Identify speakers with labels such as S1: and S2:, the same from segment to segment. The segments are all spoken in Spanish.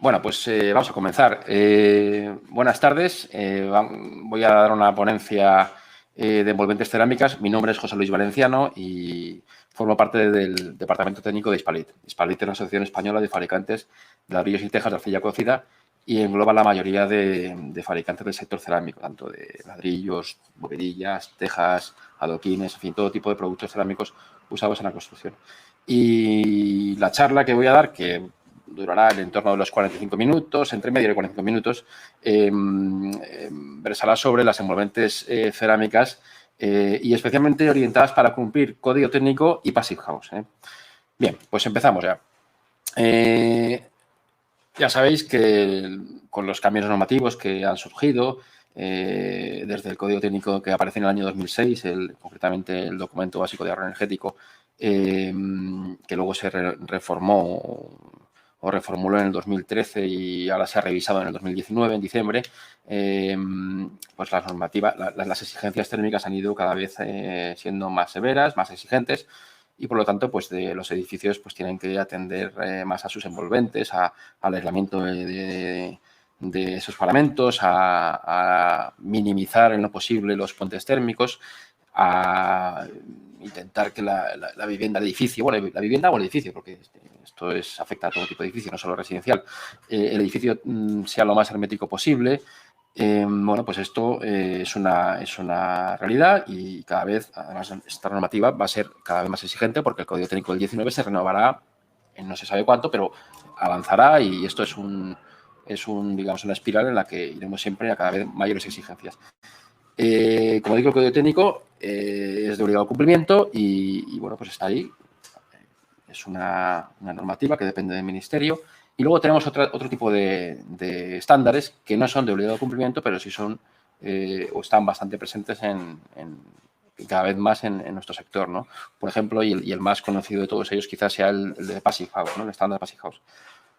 S1: Bueno, pues vamos a comenzar. Buenas tardes. Voy a dar una ponencia de envolventes cerámicas. Mi nombre es José Luis Valenciano y formo parte del Departamento Técnico de Hispalit. Hispalit es una asociación española de fabricantes de ladrillos y tejas de arcilla cocida y engloba la mayoría de fabricantes del sector cerámico, tanto de ladrillos, bovedillas, tejas, adoquines, en fin, todo tipo de productos cerámicos usados en la construcción. Y la charla que voy a dar, que durará en torno de los 45 minutos, entre medio de 45 minutos, versará sobre las envolventes cerámicas y especialmente orientadas para cumplir código técnico y Passive House. Bien, pues empezamos ya. Ya sabéis que con los cambios normativos que han surgido, desde el código técnico que aparece en el año 2006, concretamente el documento básico de ahorro energético, que luego se reformó o reformuló en el 2013 y ahora se ha revisado en el 2019, en diciembre, pues las normativas, las exigencias térmicas han ido cada vez siendo más severas, más exigentes y, por lo tanto, pues los edificios pues tienen que atender más a sus envolventes, al aislamiento de esos paramentos, a minimizar en lo posible los puentes térmicos, a intentar que la vivienda, el edificio, bueno, la vivienda o el edificio, porque esto afecta a todo tipo de edificio, no solo residencial, el edificio sea lo más hermético posible. Bueno, pues esto es una realidad y cada vez, además, esta normativa va a ser cada vez más exigente porque el Código Técnico del 19 se renovará en no se sabe cuánto, pero avanzará y esto es digamos, una espiral en la que iremos siempre a cada vez mayores exigencias. Como digo, el Código Técnico es de obligado cumplimiento y bueno, pues está ahí. Es una normativa que depende del Ministerio. Y luego tenemos otro tipo de estándares que no son de obligado cumplimiento, pero sí son o están bastante presentes cada vez más en nuestro sector, ¿no? Por ejemplo, y el más conocido de todos ellos quizás sea el de Passive House, ¿no? El estándar Passive House.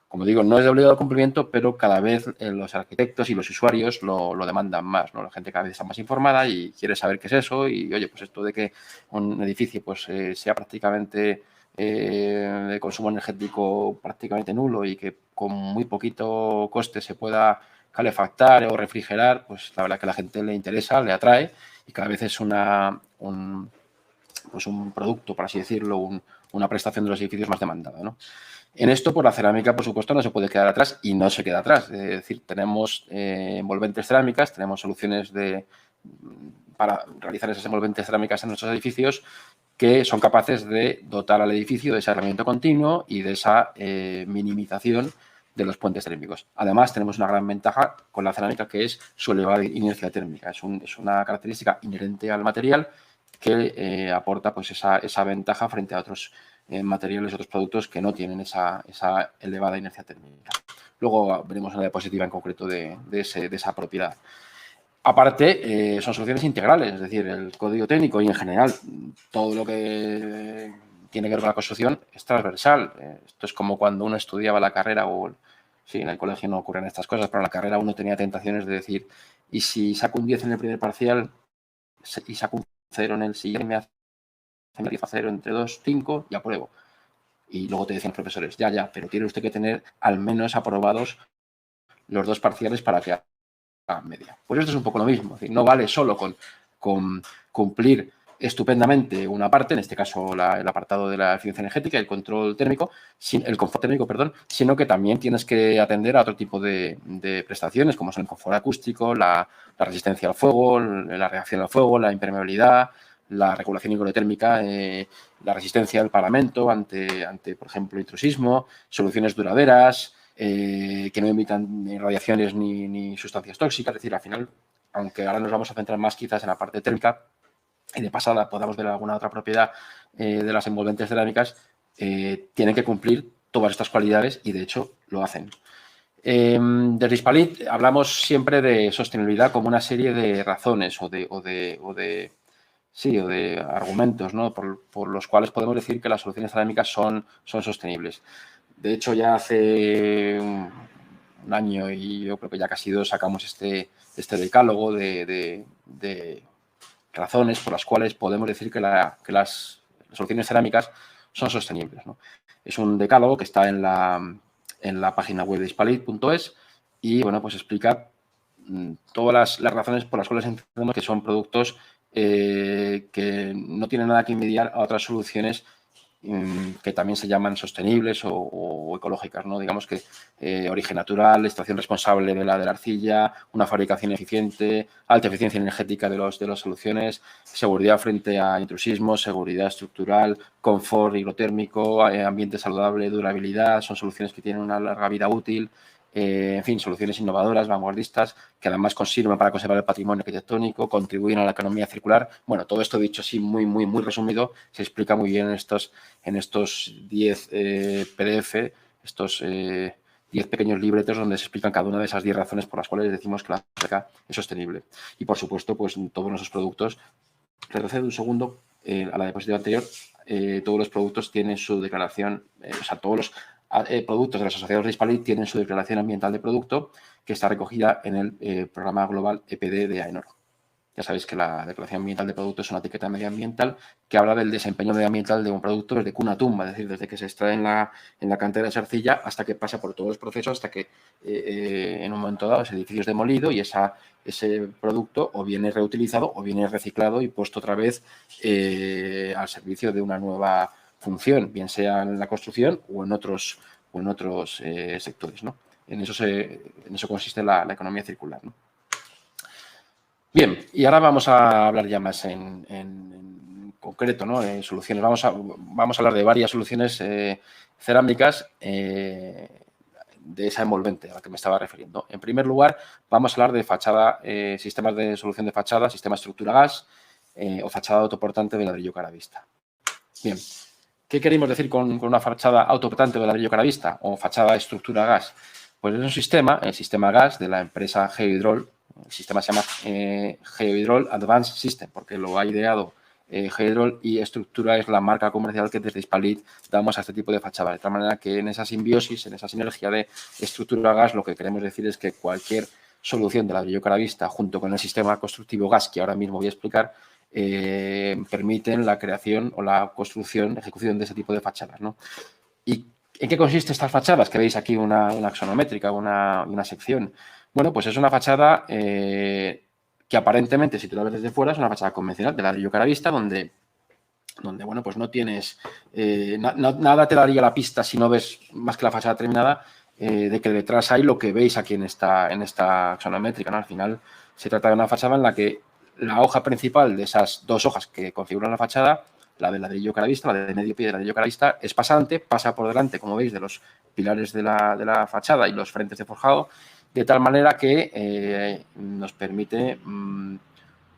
S1: Como digo, no es de obligado cumplimiento, pero cada vez los arquitectos y los usuarios lo demandan más, ¿no? La gente cada vez está más informada y quiere saber qué es eso y, oye, pues esto de que un edificio pues sea prácticamente de consumo energético prácticamente nulo y que con muy poquito coste se pueda calefactar o refrigerar, pues la verdad que a la gente le interesa, le atrae y cada vez es un producto, por así decirlo, una prestación de los edificios más demandada, ¿no? En esto, pues la cerámica, por supuesto, no se puede quedar atrás y no se queda atrás. Es decir, tenemos envolventes cerámicas, tenemos soluciones para realizar esas envolventes cerámicas en nuestros edificios que son capaces de dotar al edificio de ese aislamiento continuo y de esa minimización de los puentes térmicos. Además, tenemos una gran ventaja con la cerámica que es su elevada inercia térmica. Es una característica inherente al material que aporta pues esa ventaja frente a otros materiales, otros productos que no tienen esa elevada inercia térmica. Luego veremos una diapositiva en concreto de esa propiedad. Aparte, son soluciones integrales, es decir, el código técnico y en general todo lo que tiene que ver con la construcción es transversal. Esto es como cuando uno estudiaba la carrera sí, en el colegio no ocurren estas cosas, pero en la carrera uno tenía tentaciones de decir, ¿y si saco un 10 en el primer parcial y saco un 0 en el siguiente, me hace 0 entre 2, 5 y apruebo? Y luego te decían los profesores, ya, pero tiene usted que tener al menos aprobados los 2 parciales para que haga media. Pues esto es un poco lo mismo, es decir, no vale solo con cumplir estupendamente una parte, en este caso el apartado de la eficiencia energética, el control térmico, el confort térmico, perdón, sino que también tienes que atender a otro tipo de prestaciones, como son el confort acústico, la resistencia al fuego, la reacción al fuego, la impermeabilidad, la regulación hidrotérmica, la resistencia al paramento ante, por ejemplo, intrusismo, soluciones duraderas, que no emitan ni radiaciones ni sustancias tóxicas. Es decir, al final, aunque ahora nos vamos a centrar más quizás en la parte térmica y de pasada podamos ver alguna otra propiedad de las envolventes cerámicas, tienen que cumplir todas estas cualidades y, de hecho, lo hacen. Desde Hispalit hablamos siempre de sostenibilidad como una serie de razones o de argumentos, ¿no? por los cuales podemos decir que las soluciones cerámicas son sostenibles. De hecho, ya hace un año y yo creo que ya casi 2 sacamos este decálogo de razones por las cuales podemos decir que las soluciones cerámicas son sostenibles, ¿no? Es un decálogo que está en la página web de hispalit.es y, bueno, pues explica todas las razones por las cuales entendemos que son productos que no tienen nada que envidiar a otras soluciones que también se llaman sostenibles o ecológicas, ¿no? Digamos que origen natural, extracción responsable de la arcilla, una fabricación eficiente, alta eficiencia energética de las soluciones, seguridad frente a intrusismos, seguridad estructural, confort hidrotérmico, ambiente saludable, durabilidad, son soluciones que tienen una larga vida útil. En fin, soluciones innovadoras, vanguardistas, que además sirven para conservar el patrimonio arquitectónico, contribuyen a la economía circular. Bueno, todo esto dicho así muy resumido, se explica muy bien en estos 10 PDF, estos 10 pequeños libretos donde se explican cada una de esas 10 razones por las cuales decimos que la fábrica es sostenible. Y, por supuesto, pues todos nuestros productos, retrocedo un segundo a la diapositiva anterior, todos los productos tienen su declaración, o sea, todos los productos de los asociados de Hispalit tienen su declaración ambiental de producto que está recogida en el programa global EPD de AENOR. Ya sabéis que la declaración ambiental de producto es una etiqueta medioambiental que habla del desempeño medioambiental de un producto desde cuna a tumba, es decir, desde que se extrae en la cantera de esa arcilla hasta que pasa por todos los procesos, hasta que en un momento dado ese edificio es demolido y ese producto o viene reutilizado o viene reciclado y puesto otra vez al servicio de una nueva función, bien sea en la construcción o en otros sectores, ¿no? En eso consiste la economía circular, ¿no? Bien, y ahora vamos a hablar ya más en concreto, ¿no? Soluciones. Vamos a hablar de varias soluciones cerámicas de esa envolvente a la que me estaba refiriendo. En primer lugar, vamos a hablar de fachada, sistemas de solución de fachada, sistema estructura gas o fachada autoportante de ladrillo cara vista. Bien, ¿qué queremos decir con una fachada autoportante de ladrillo cara vista o fachada estructura gas? Pues es un sistema, el sistema gas de la empresa Geohydrol. El sistema se llama Geohydrol Advanced System porque lo ha ideado Geohydrol y Estructura es la marca comercial que desde Hispalit damos a este tipo de fachada. De tal manera que en esa simbiosis, en esa sinergia de estructura gas, lo que queremos decir es que cualquier solución de ladrillo cara vista junto con el sistema constructivo gas que ahora mismo voy a explicar permiten la creación o la construcción, ejecución de ese tipo de fachadas, ¿no? ¿Y en qué consiste estas fachadas? Que veis aquí una axonométrica, una sección. Bueno, pues es una fachada que aparentemente, si tú la ves desde fuera, es una fachada convencional de ladrillo cara vista, donde bueno, pues no tienes, nada te daría la pista si no ves más que la fachada terminada, de que detrás hay lo que veis aquí en esta axonométrica, ¿no? Al final se trata de una fachada en la que la hoja principal de esas 2 hojas que configuran la fachada, la de ladrillo cara vista, la de medio pie de ladrillo cara vista, es pasante, pasa por delante, como veis, de los pilares de la fachada y los frentes de forjado, de tal manera que nos permite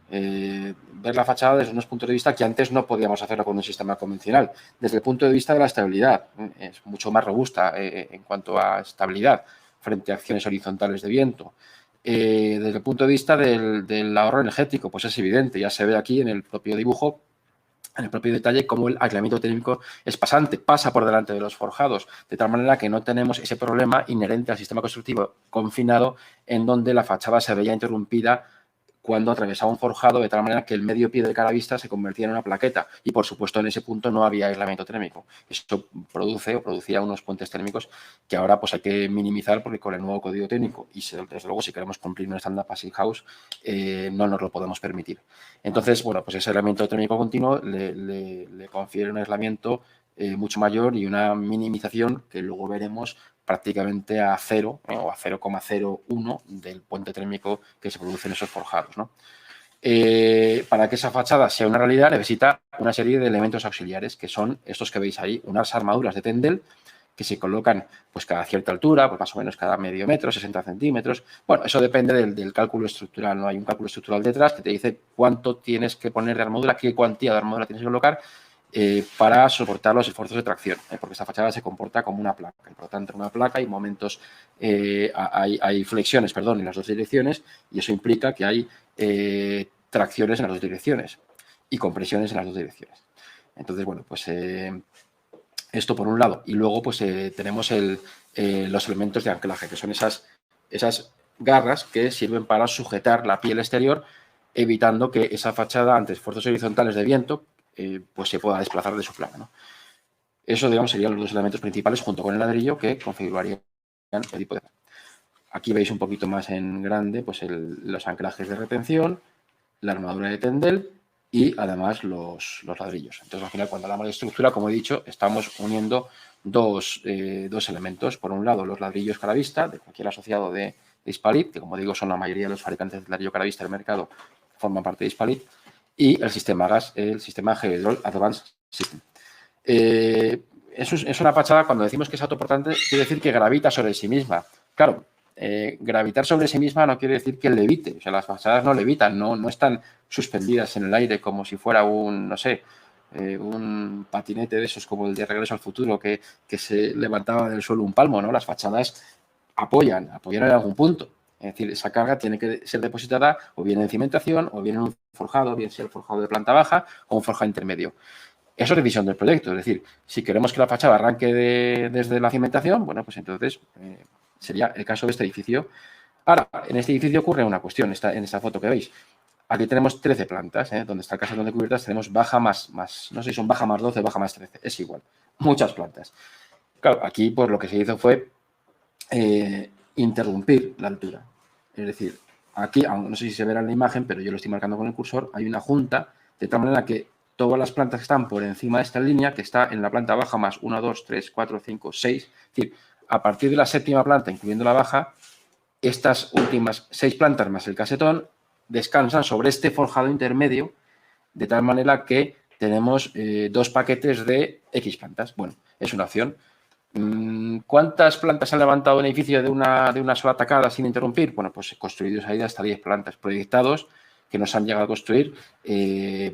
S1: ver la fachada desde unos puntos de vista que antes no podíamos hacerlo con un sistema convencional. Desde el punto de vista de la estabilidad, es mucho más robusta en cuanto a estabilidad frente a acciones horizontales de viento. Desde el punto de vista del ahorro energético, pues es evidente, ya se ve aquí en el propio dibujo, en el propio detalle, cómo el aislamiento térmico es pasante, pasa por delante de los forjados, de tal manera que no tenemos ese problema inherente al sistema constructivo confinado en donde la fachada se veía interrumpida cuando atravesaba un forjado, de tal manera que el medio pie de cara vista se convertía en una plaqueta y, por supuesto, en ese punto no había aislamiento térmico. Esto producía unos puentes térmicos que ahora pues hay que minimizar porque con el nuevo código técnico y, desde luego, si queremos cumplir un estándar Passive House, no nos lo podemos permitir. Entonces, bueno, pues ese aislamiento térmico continuo le confiere un aislamiento mucho mayor y una minimización que luego veremos prácticamente a 0 o a 0,01 del puente térmico que se produce en esos forjados, ¿no? Para que esa fachada sea una realidad necesita una serie de elementos auxiliares que son estos que veis ahí, unas armaduras de tendel que se colocan pues cada cierta altura, pues más o menos cada medio metro, 60 centímetros. Bueno, eso depende del cálculo estructural, ¿no? Hay un cálculo estructural detrás que te dice cuánto tienes que poner de armadura, qué cuantía de armadura tienes que colocar para soportar los esfuerzos de tracción, porque esta fachada se comporta como una placa. Y por lo tanto, en una placa hay momentos, hay flexiones, perdón, en las dos direcciones, y eso implica que hay tracciones en las dos direcciones y compresiones en las dos direcciones. Entonces, bueno, pues esto por un lado. Y luego, pues tenemos los elementos de anclaje, que son esas garras que sirven para sujetar la piel exterior, evitando que esa fachada, ante esfuerzos horizontales de viento, pues se pueda desplazar de su plano, ¿no? Eso, digamos, serían los dos elementos principales junto con el ladrillo que configurarían el tipo de... Aquí veis un poquito más en grande pues los anclajes de retención, la armadura de tendel y además los ladrillos. Entonces, al final, cuando hablamos de estructura, como he dicho, estamos uniendo dos elementos. Por un lado, los ladrillos caravista de cualquier asociado de Hispalit, que como digo, son la mayoría de los fabricantes de ladrillo caravista del mercado, forman parte de Hispalit, y el sistema GAS, el sistema Geodrol Advanced System. Es una fachada, cuando decimos que es autoportante, quiere decir que gravita sobre sí misma. Claro, gravitar sobre sí misma no quiere decir que levite. O sea, las fachadas no levitan, no están suspendidas en el aire como si fuera un, no sé, un patinete de esos como el de Regreso al Futuro que se levantaba del suelo un palmo, ¿no? Las fachadas apoyan en algún punto. Es decir, esa carga tiene que ser depositada o bien en cimentación o bien en un forjado, bien sea el forjado de planta baja o un forjado intermedio. Eso es decisión del proyecto. Es decir, si queremos que la fachada arranque desde la cimentación, bueno, pues entonces sería el caso de este edificio. Ahora, en este edificio ocurre una cuestión, en esta foto que veis. Aquí tenemos 13 plantas, donde está el caserón de cubiertas tenemos baja más, no sé si son baja más 12 o baja más 13, es igual, muchas plantas. Claro, aquí pues lo que se hizo fue interrumpir la altura. Es decir, aquí, no sé si se verá en la imagen, pero yo lo estoy marcando con el cursor, hay una junta, de tal manera que todas las plantas que están por encima de esta línea, que está en la planta baja más 1, 2, 3, 4, 5, 6, es decir, a partir de la séptima planta, incluyendo la baja, estas últimas 6 plantas más el casetón descansan sobre este forjado intermedio, de tal manera que tenemos 2 paquetes de X plantas. Bueno, es una opción. ¿Cuántas plantas han levantado un edificio de una sola tacada sin interrumpir? Bueno, pues construidos ahí hasta 10 plantas proyectados que nos han llegado a construir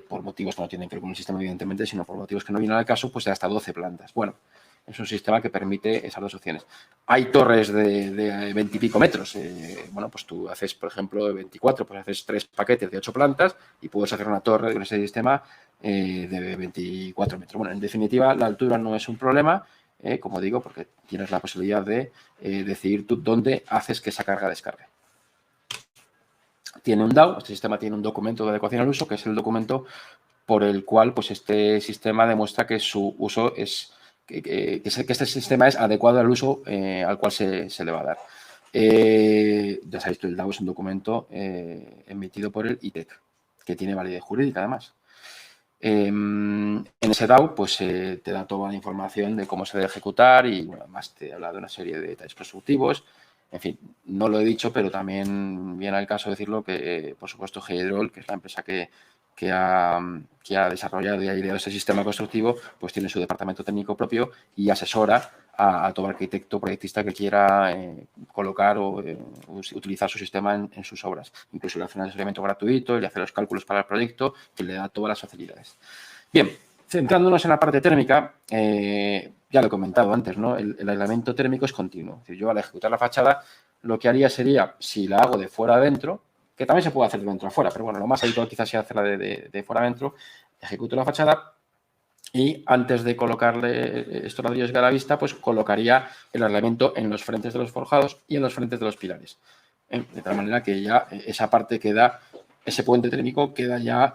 S1: por motivos que no tienen que ver con el sistema, evidentemente, sino por motivos que no vienen al caso, pues de hasta 12 plantas. Bueno, es un sistema que permite esas dos opciones. Hay torres de 20 y pico metros. Bueno, pues tú haces, por ejemplo, de 24, pues haces 3 paquetes de 8 plantas y puedes hacer una torre con ese sistema de 24 metros. Bueno, en definitiva, la altura no es un problema, como digo, porque tienes la posibilidad de decidir tú dónde haces que esa carga descargue. Tiene un DAO, este sistema tiene un documento de adecuación al uso, que es el documento por el cual pues, este sistema demuestra que su uso es... Que este sistema es adecuado al uso al cual se le va a dar. Ya sabéis que el DAO es un documento emitido por el ITEC, que tiene validez jurídica además. En ese DAO pues, te da toda la información de cómo se debe ejecutar y bueno, además te habla de una serie de detalles constructivos. En fin, no lo he dicho, pero también viene al caso decirlo que, por supuesto, Geodrol, que es la empresa que ha desarrollado y ha ideado ese sistema constructivo, pues tiene su departamento técnico propio y asesora a todo arquitecto proyectista que quiera colocar o utilizar su sistema en sus obras. Incluso le hace un asesoramiento gratuito, le hace los cálculos para el proyecto y le da todas las facilidades. Bien, centrándonos en la parte térmica, ya lo he comentado antes, ¿no? El aislamiento térmico es continuo. Es decir, yo al ejecutar la fachada, lo que haría sería, si la hago de fuera adentro, que también se puede hacer de dentro a fuera, pero bueno, lo más habitual quizás sea hacerla de fuera adentro, ejecuto la fachada y antes de colocarle estos ladrillos de la vista, pues colocaría el aislamiento en los frentes de los forjados y en los frentes de los pilares. De tal manera que ya esa parte queda, ese puente térmico queda ya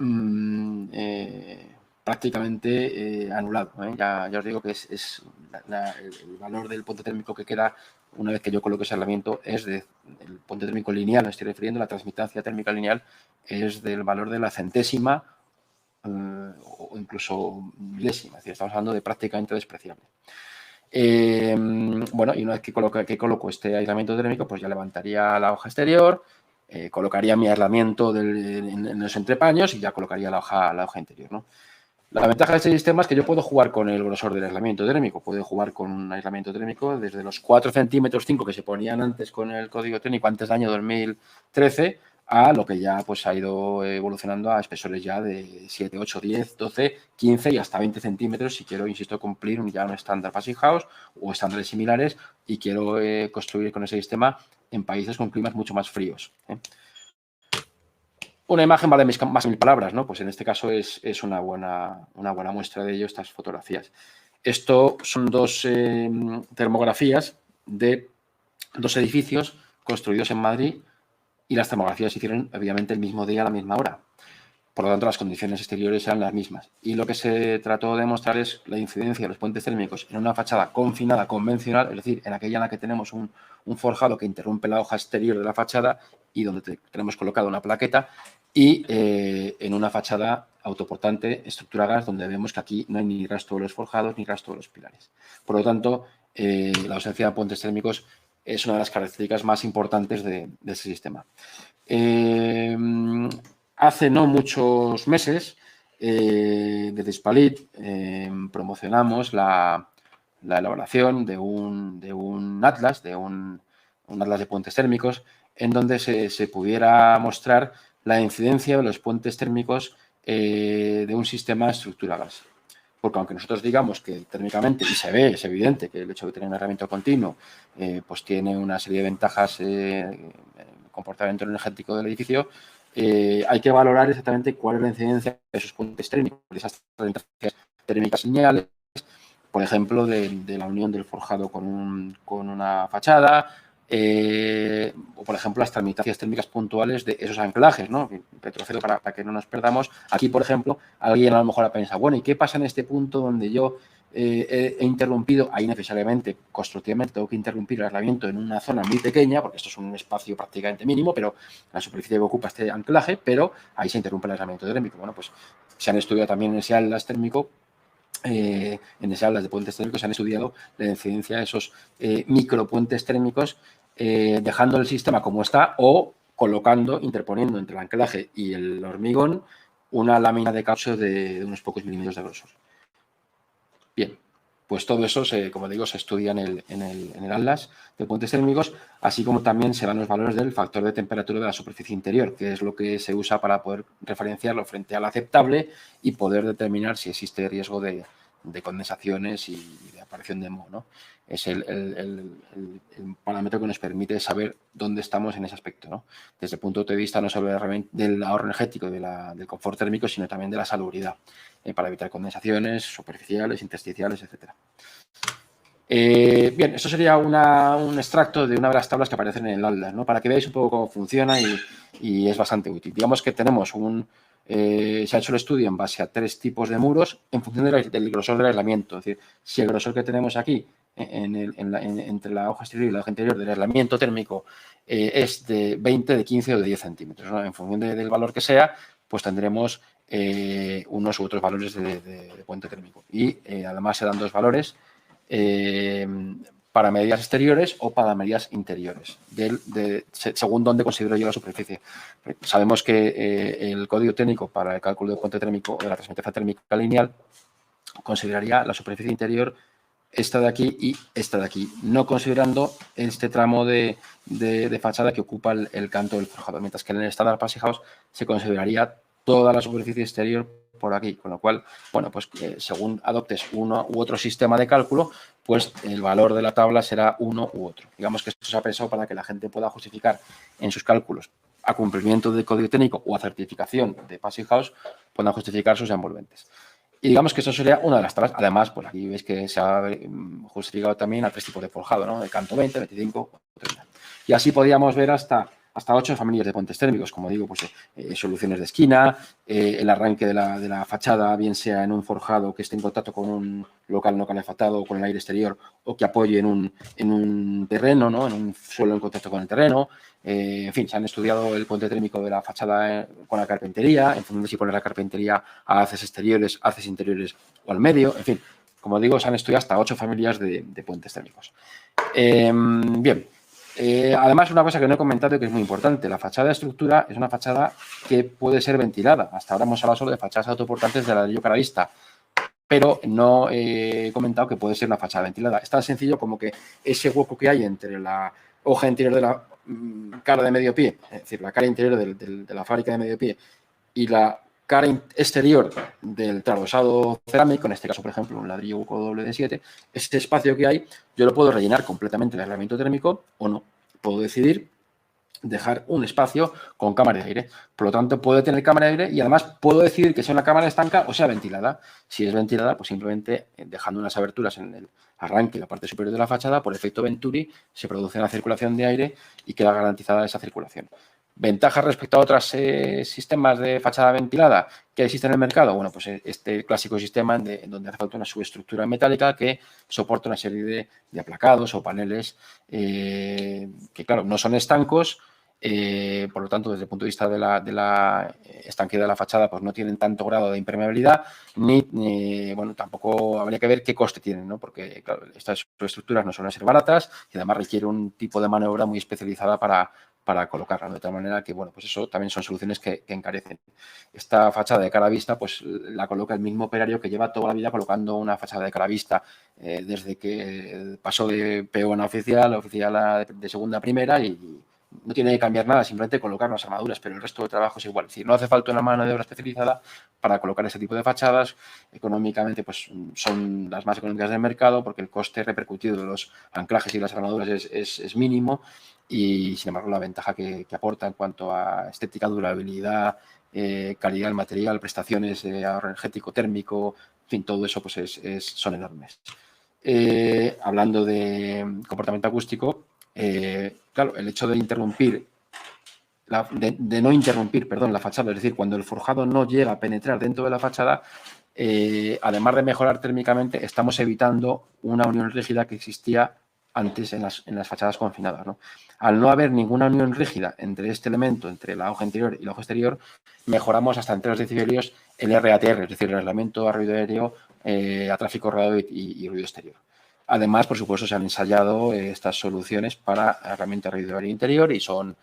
S1: prácticamente anulado. Ya os digo que es el valor del puente térmico que queda una vez que yo coloque ese aislamiento es el puente térmico lineal, me estoy refiriendo, la transmitancia térmica lineal es del valor de la centésima o incluso milésima, es decir, estamos hablando de prácticamente despreciable. Bueno, y una vez que coloco este aislamiento térmico, pues ya levantaría la hoja exterior, colocaría mi aislamiento en los entrepaños y ya colocaría la hoja interior, ¿no? La ventaja de este sistema es que yo puedo jugar con el grosor del aislamiento térmico. Puedo jugar con un aislamiento térmico desde los 4 centímetros 5 que se ponían antes con el código técnico, antes del año 2013, a lo que ya pues ha ido evolucionando a espesores ya de 7, 8, 10, 12, 15 y hasta 20 centímetros si quiero, insisto, cumplir ya un estándar Passive House o estándares similares y quiero construir con ese sistema en países con climas mucho más fríos. Una imagen vale más que 1000 palabras, ¿no? Pues en este caso es una buena muestra de ello estas fotografías. Esto son dos termografías de dos edificios construidos en Madrid y las termografías se hicieron, obviamente, el mismo día a la misma hora. Por lo tanto, las condiciones exteriores eran las mismas. Y lo que se trató de demostrar es la incidencia de los puentes térmicos en una fachada confinada convencional, es decir, en aquella en la que tenemos un forjado que interrumpe la hoja exterior de la fachada y donde tenemos colocada una plaqueta, y en una fachada autoportante, estructura gas, donde vemos que aquí no hay ni rastro de los forjados ni rastro de los pilares. Por lo tanto, la ausencia de puentes térmicos es una de las características más importantes de ese sistema. Hace no muchos meses, desde Hispalit, promocionamos la elaboración de un atlas, un atlas de puentes térmicos, en donde se pudiera mostrar la incidencia de los puentes térmicos de un sistema de estructura gas. Porque aunque nosotros digamos que térmicamente, y se ve, es evidente que el hecho de tener un aislamiento continuo pues tiene una serie de ventajas en el comportamiento energético del edificio, hay que valorar exactamente cuál es la incidencia de esos puentes térmicos, de esas térmicas lineales, por ejemplo, de la unión del forjado con una fachada, o por ejemplo las tramitaciones térmicas puntuales de esos anclajes, ¿no? Retrocedo para que no nos perdamos. Aquí, por ejemplo, alguien a lo mejor ha pensado, bueno, ¿y qué pasa en este punto donde yo he interrumpido? Ahí necesariamente, constructivamente, tengo que interrumpir el aislamiento en una zona muy pequeña, porque esto es un espacio prácticamente mínimo, pero la superficie que ocupa este anclaje, pero ahí se interrumpe el aislamiento térmico. Bueno, pues se han estudiado también en ese atlas térmico, en ese atlas de puentes térmicos, se han estudiado la incidencia de esos micropuentes térmicos, dejando el sistema como está o colocando, interponiendo entre el anclaje y el hormigón una lámina de caucho de unos pocos milímetros de grosor. Bien, pues todo eso, como digo, se estudia en el atlas de puentes térmicos, así como también se dan los valores del factor de temperatura de la superficie interior, que es lo que se usa para poder referenciarlo frente al aceptable y poder determinar si existe riesgo de condensaciones y de aparición de moho, ¿no? Es el parámetro que nos permite saber dónde estamos en ese aspecto, ¿no? Desde el punto de vista no solo del ahorro energético, del confort térmico, sino también de la salubridad, para evitar condensaciones superficiales, intersticiales, etc. Bien, esto sería un extracto de una de las tablas que aparecen en el atlas, ¿no? Para que veáis un poco cómo funciona y es bastante útil. Digamos que tenemos se ha hecho el estudio en base a 3 tipos de muros en función del grosor del aislamiento. Es decir, si el grosor que tenemos aquí entre la hoja exterior y la hoja interior del aislamiento térmico es de 20, de 15 o de 10 centímetros, ¿no? En función del valor que sea, pues tendremos unos u otros valores de puente térmico. Y además se dan 2 valores para medidas exteriores o para medidas interiores, según donde considero yo la superficie. Sabemos que el código técnico para el cálculo del puente térmico o de la transmitancia térmica lineal consideraría la superficie interior esta de aquí y esta de aquí, no considerando este tramo de fachada que ocupa el canto del forjado, mientras que en el estándar Passive House se consideraría toda la superficie exterior por aquí, con lo cual, bueno, pues según adoptes uno u otro sistema de cálculo, pues el valor de la tabla será uno u otro. Digamos que esto se ha pensado para que la gente pueda justificar en sus cálculos a cumplimiento del código técnico o a certificación de Passive House, puedan justificar sus envolventes. Y digamos que eso sería una de las tablas. Además, pues aquí veis que se ha justificado también a 3 tipos de forjado, ¿no? De canto 20, 25, 30. Y así podíamos ver hasta 8 familias de puentes térmicos, como digo, pues soluciones de esquina, el arranque de la fachada, bien sea en un forjado que esté en contacto con un local no calefactado o con el aire exterior, o que apoye en un terreno, ¿no? En un suelo en contacto con el terreno. En fin, se han estudiado el puente térmico de la fachada con la carpintería, en función de si poner la carpintería a haces exteriores, haces interiores o al medio. En fin, como digo, se han estudiado hasta 8 familias de puentes térmicos. Bien. Además, una cosa que no he comentado y que es muy importante, la fachada de estructura es una fachada que puede ser ventilada. Hasta ahora hemos hablado solo de fachadas autoportantes de ladrillo caravista, pero no he comentado que puede ser una fachada ventilada. Es tan sencillo como que ese hueco que hay entre la hoja interior cara de medio pie, es decir, la cara interior de la fábrica de medio pie y la cara exterior del trabosado cerámico, en este caso, por ejemplo, un ladrillo buco doble de 7, este espacio que hay, yo lo puedo rellenar completamente de aislamiento térmico o no. Puedo decidir dejar un espacio con cámara de aire. Por lo tanto, puede tener cámara de aire y además puedo decidir que sea una cámara estanca o sea ventilada. Si es ventilada, pues simplemente dejando unas aberturas en el arranque y la parte superior de la fachada, por efecto Venturi, se produce una circulación de aire y queda garantizada esa circulación. ¿Ventajas respecto a otros sistemas de fachada ventilada que existen en el mercado? Bueno, pues este clásico sistema en donde hace falta una subestructura metálica que soporta una serie de aplacados o paneles que, claro, no son estancos. Por lo tanto, desde el punto de vista de la estanqueidad de la fachada, pues no tienen tanto grado de impermeabilidad, ni bueno, tampoco habría que ver qué coste tienen, ¿no? Porque, claro, estas estructuras no suelen ser baratas y además requiere un tipo de maniobra muy especializada para colocarla, de tal manera que, bueno, pues eso también son soluciones que encarecen. Esta fachada de cara a vista, pues la coloca el mismo operario que lleva toda la vida colocando una fachada de cara a vista, desde que pasó de peón a oficial de segunda a primera y no tiene que cambiar nada, simplemente colocar las armaduras, pero el resto del trabajo es igual. Es decir, no hace falta una mano de obra especializada para colocar ese tipo de fachadas. Económicamente, pues son las más económicas del mercado porque el coste repercutido de los anclajes y las armaduras es mínimo y, sin embargo, la ventaja que aporta en cuanto a estética, durabilidad, calidad del material, prestaciones, ahorro energético, térmico, en fin, todo eso pues son enormes. Hablando de comportamiento acústico, claro, el hecho de interrumpir, de no interrumpir, perdón, la fachada, es decir, cuando el forjado no llega a penetrar dentro de la fachada, además de mejorar térmicamente, estamos evitando una unión rígida que existía antes en las fachadas confinadas, ¿no? Al no haber ninguna unión rígida entre este elemento, entre la hoja interior y la hoja exterior, mejoramos hasta en 3 decibelios el RATR, es decir, el aislamiento a ruido aéreo, a tráfico radio y ruido exterior. Además, por supuesto, se han ensayado estas soluciones para herramientas de ruido aéreo interior y son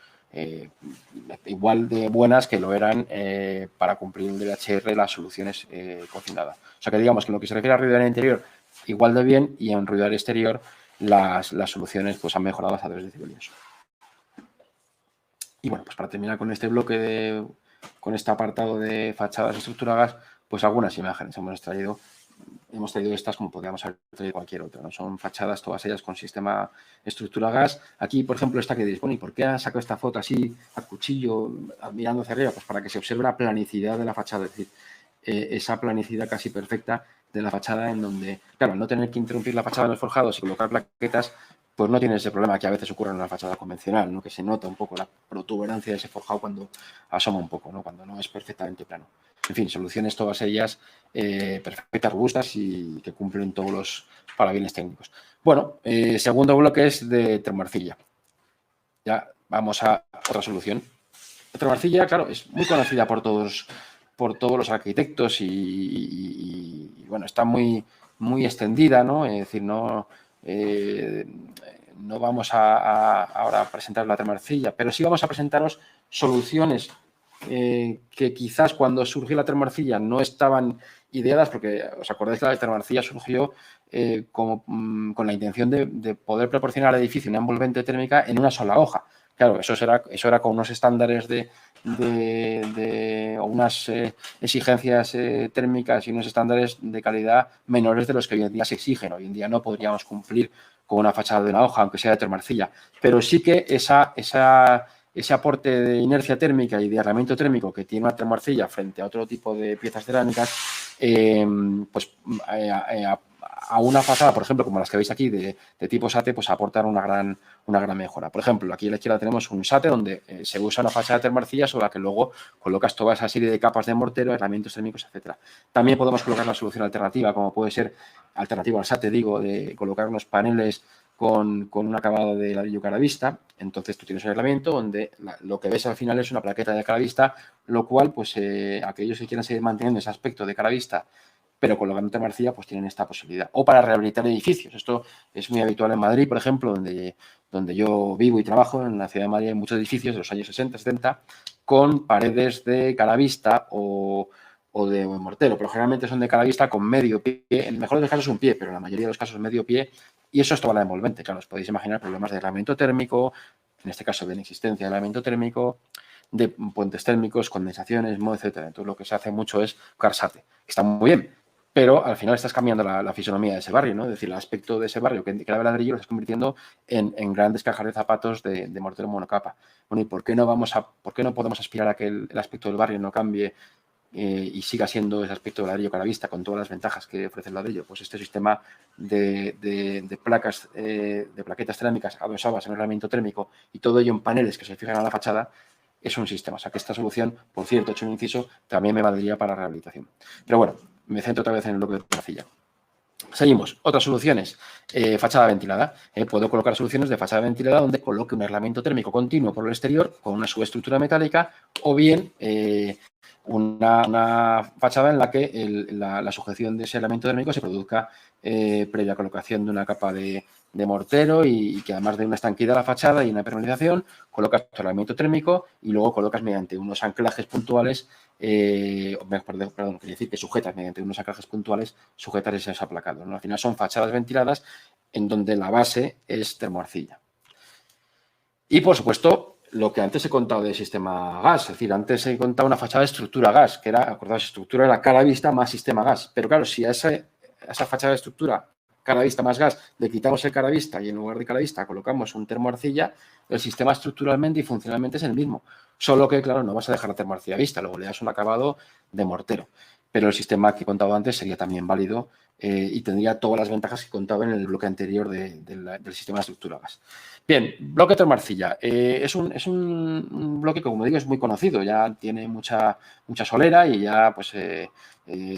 S1: igual de buenas que lo eran para cumplir el DHR las soluciones confinadas. O sea que digamos que en lo que se refiere a ruido aéreo interior, igual de bien, y en ruido aéreo exterior las soluciones pues han mejorado hasta 3 decibelios. Y bueno, pues para terminar con este bloque, con este apartado de fachadas estructuradas, pues algunas imágenes hemos traído estas como podríamos haber traído cualquier otra, ¿no? Son fachadas todas ellas con sistema estructura gas. Aquí, por ejemplo, esta que dispone, ¿y por qué ha sacado esta foto así a cuchillo, mirando hacia arriba? Pues para que se observe la planicidad de la fachada, es decir, esa planicidad casi perfecta de la fachada en donde, claro, al no tener que interrumpir la fachada en los forjados y colocar plaquetas, pues no tiene ese problema que a veces ocurre en una fachada convencional, ¿no? Que se nota un poco la protuberancia de ese forjado cuando asoma un poco, ¿no? Cuando no es perfectamente plano. En fin, soluciones todas ellas perfectas, robustas y que cumplen todos los parabienes técnicos. Bueno, segundo bloque es de termoarcilla. Ya vamos a otra solución. La termoarcilla, claro, es muy conocida por todos los arquitectos y bueno, está muy extendida, ¿no? Es decir, no vamos ahora a presentar la termoarcilla, pero sí vamos a presentaros soluciones que quizás cuando surgió la termoarcilla no estaban ideadas, porque os acordáis que la termoarcilla surgió con la intención de poder proporcionar al edificio una envolvente térmica en una sola hoja. Claro, eso era con unos estándares o unas exigencias térmicas y unos estándares de calidad menores de los que hoy en día se exigen. Hoy en día no podríamos cumplir con una fachada de una hoja, aunque sea de termoarcilla, pero sí que ese aporte de inercia térmica y de aislamiento térmico que tiene una termoarcilla frente a otro tipo de piezas cerámicas, pues a una fachada, por ejemplo, como las que veis aquí de tipo SATE, pues aportan una gran mejora. Por ejemplo, aquí a la izquierda tenemos un SATE donde se usa una fachada de termoarcilla sobre la que luego colocas toda esa serie de capas de mortero, aislamientos térmicos, etcétera. También podemos colocar la solución alternativa, como puede ser alternativa al SATE, digo, de colocar unos paneles con un acabado de ladrillo cara vista. Entonces tú tienes un aislamiento donde lo que ves al final es una plaqueta de cara vista, lo cual, pues aquellos que quieran seguir manteniendo ese aspecto de cara vista, pero con la termoarcilla, pues tienen esta posibilidad. O para rehabilitar edificios. Esto es muy habitual en Madrid, por ejemplo, donde yo vivo y trabajo. En la ciudad de Madrid hay muchos edificios de los años 60, 70, con paredes de cara vista o de mortero, pero generalmente son de cara vista con medio pie. En el mejor de los casos un pie, pero en la mayoría de los casos medio pie. Y eso es toda la envolvente. Claro, os podéis imaginar problemas de aislamiento térmico, en este caso de inexistencia de aislamiento térmico, de puentes térmicos, condensaciones, moho, etcétera. Entonces, lo que se hace mucho es carsate, que está muy bien, pero al final estás cambiando la fisonomía de ese barrio, ¿no? Es decir, el aspecto de ese barrio que era de ladrillo lo estás convirtiendo en grandes cajas de zapatos de mortero monocapa. Bueno, ¿y por qué no podemos aspirar a que el aspecto del barrio no cambie y siga siendo ese aspecto de ladrillo caravista con todas las ventajas que ofrece el ladrillo? Pues este sistema de placas, de plaquetas cerámicas adosadas en el aislamiento térmico y todo ello en paneles que se fijan a la fachada, es un sistema. O sea que esta solución, por cierto, hecho un inciso, también me valdría para rehabilitación. Pero bueno, me centro otra vez en el bloque de terracilla. Seguimos. Otras soluciones. Fachada ventilada. Puedo colocar soluciones de fachada ventilada donde coloque un aislamiento térmico continuo por el exterior con una subestructura metálica o bien una fachada en la que la sujeción de ese aislamiento térmico se produzca previa colocación de una capa de mortero y que además de una estanquidad a la fachada y una permeabilización, colocas tu aislamiento térmico y luego colocas mediante unos anclajes puntuales, perdón, quiere decir que sujetas mediante unos anclajes puntuales, sujetar esos aplacados, ¿no? Al final son fachadas ventiladas en donde la base es termoarcilla. Y, por supuesto, lo que antes he contado del sistema gas, es decir, antes he contado una fachada de estructura gas, que era, acordaos, estructura era cara vista más sistema gas. Pero claro, si a esa fachada de estructura cara vista más gas le quitamos el cara vista y en lugar de cara vista colocamos un termoarcilla, el sistema estructuralmente y funcionalmente es el mismo. Solo que, claro, no vas a dejar la termoarcilla vista, luego le das un acabado de mortero. Pero el sistema que he contado antes sería también válido y tendría todas las ventajas que contaba en el bloque anterior del sistema de estructura gas. Bien, bloque termoarcilla. Es un bloque que, como digo, es muy conocido, ya tiene mucha solera y ya pues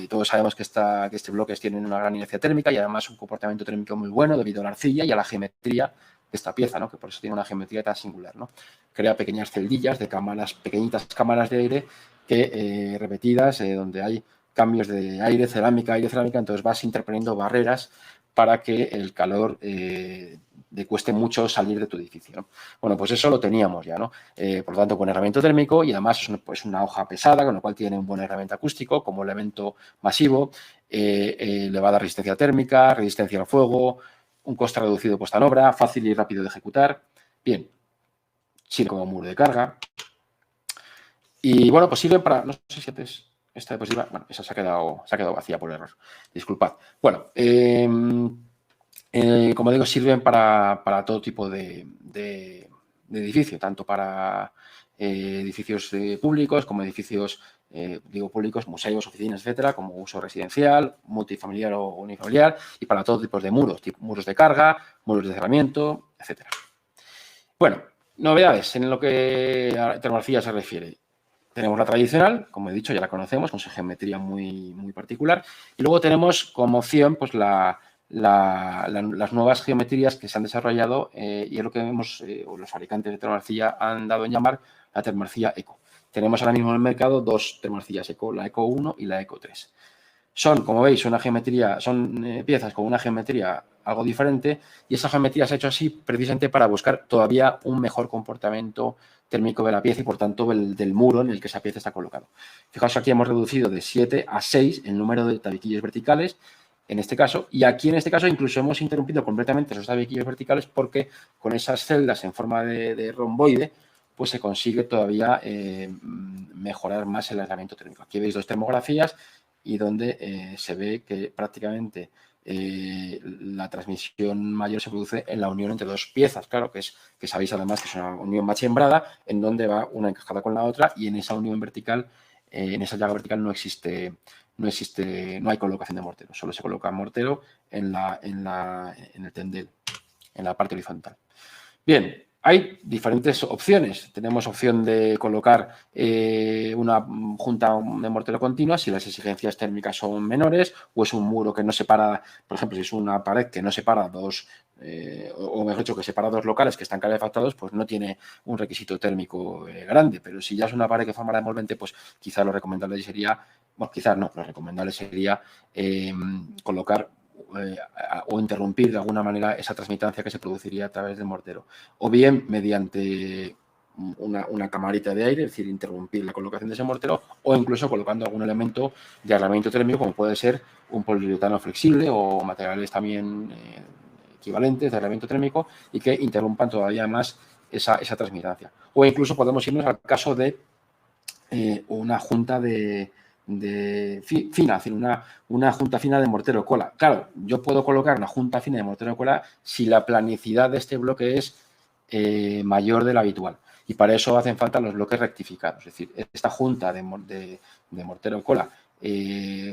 S1: todos sabemos que este bloque tiene una gran inercia térmica y además un comportamiento térmico muy bueno debido a la arcilla y a la geometría de esta pieza, ¿no? Que por eso tiene una geometría tan singular, ¿no? Crea pequeñas celdillas de pequeñitas cámaras de aire que repetidas, donde hay cambios de aire cerámica, entonces vas interponiendo barreras para que el calor le cueste mucho salir de tu edificio, ¿no? Bueno, pues eso lo teníamos ya, ¿no? Por lo tanto, con aislamiento térmico y además es una hoja pesada, con lo cual tiene un buen aislamiento acústico como elemento masivo, elevada resistencia térmica, resistencia al fuego, un coste reducido de puesta en obra, fácil y rápido de ejecutar. Bien, sirve como muro de carga. Y bueno, pues sirven para, no sé si antes esta diapositiva, bueno, esa se ha quedado vacía por error. Disculpad. Bueno, como digo, sirven para todo tipo de edificio, tanto para edificios públicos como edificios, públicos, museos, oficinas, etcétera, como uso residencial, multifamiliar o unifamiliar, y para todo tipo de muros, tipo muros de carga, muros de cerramiento, etcétera. Bueno, novedades en lo que a termoarcilla se refiere. Tenemos la tradicional, como he dicho, ya la conocemos, con su geometría muy, muy particular. Y luego tenemos como opción pues, las nuevas geometrías que se han desarrollado y es lo que vemos, o los fabricantes de termoarcilla han dado en llamar la termoarcilla Eco. Tenemos ahora mismo en el mercado dos termoarcillas Eco, la Eco 1 y la Eco 3. Son, como veis, son piezas con una geometría algo diferente y esa geometría se ha hecho así precisamente para buscar todavía un mejor comportamiento térmico de la pieza y, por tanto, del muro en el que esa pieza está colocada. Fijaos, aquí hemos reducido de 7 a 6 el número de tabiquillos verticales, en este caso, y aquí en este caso incluso hemos interrumpido completamente esos tabiquillos verticales porque con esas celdas en forma de romboide pues se consigue todavía mejorar más el aislamiento térmico. Aquí veis dos termografías y donde se ve que prácticamente la transmisión mayor se produce en la unión entre dos piezas, claro, que sabéis además que es una unión machembrada en donde va una encajada con la otra y en esa unión vertical, en esa llaga vertical no hay colocación de mortero, solo se coloca mortero en el tendel, en la parte horizontal. Bien, hay diferentes opciones. Tenemos opción de colocar una junta de mortero continua si las exigencias térmicas son menores o es un muro que no separa, por ejemplo, si es una pared que no separa dos, o mejor dicho, que separa dos locales que están calefactados, pues no tiene un requisito térmico grande. Pero si ya es una pared que forma la envolvente, pues quizá lo recomendable sería, bueno, quizás no, lo recomendable sería colocar o interrumpir de alguna manera esa transmitancia que se produciría a través del mortero. O bien mediante una camarita de aire, es decir, interrumpir la colocación de ese mortero o incluso colocando algún elemento de aislamiento térmico como puede ser un poliuretano flexible o materiales también equivalentes de aislamiento térmico y que interrumpan todavía más esa transmitancia. O incluso podemos irnos al caso de una junta fina, es decir, una junta fina de mortero cola. Claro, yo puedo colocar una junta fina de mortero cola si la planicidad de este bloque es mayor de la habitual. Y para eso hacen falta los bloques rectificados. Es decir, esta junta de mortero cola,